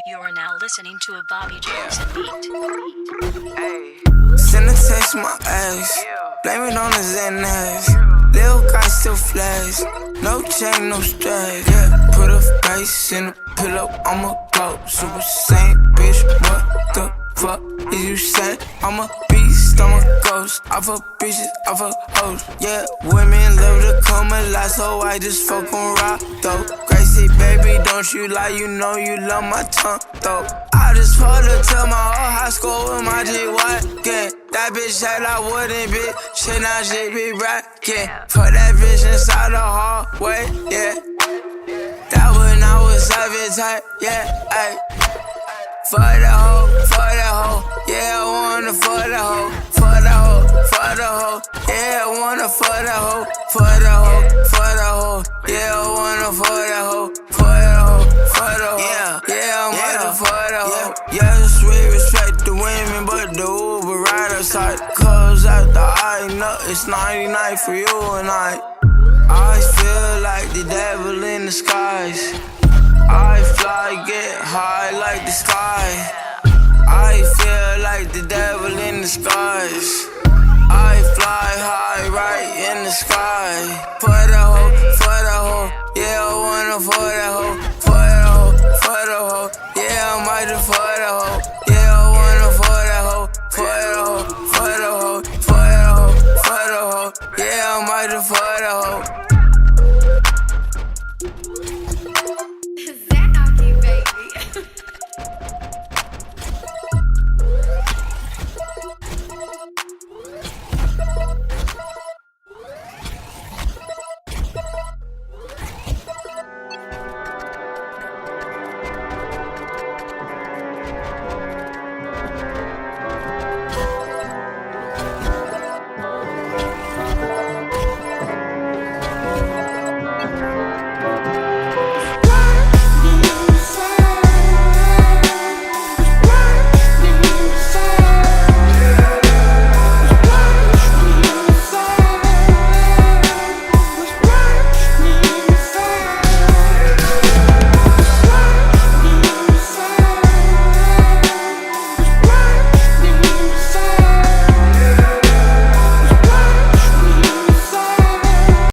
You are now listening to a Bobby Jackson beat. Send a text my ex, blame it on the Xanax. Lil' guy still flash, no chain, no stress. Yeah, put a face in the pillow, I'ma go. Super Saiyan, bitch, what the fuck is you saying? I'm a beast, I'm a ghost. I fuck bitches, I fuck hoes. Yeah, women love to come alive, so I just fuck on rock though. Gracie, baby, don't you lie, you know you love my tongue though. I just fucked her till my whole high school with my G-Watt gang. That bitch said I wouldn't be shit, now she be racking. Put that bitch inside the hallway, yeah. That when I was 17, yeah, ayy. Fuck that hoe, yeah, I wanna fuck that hoe. Fuck that hoe, yeah, I wanna fuck that hoe. Fuck that hoe, yeah, I wanna fuck that hoe. Fuck that hoe, yeah, I'm about to fuck that hoe. Yes, we respect the women, but the Uber rider side. Cause after I know it's 99 for you and I feel like the devil in the skies. I fly, get high like the sky. I feel like the devil in the skies. I fly high right in the sky. For the hoe,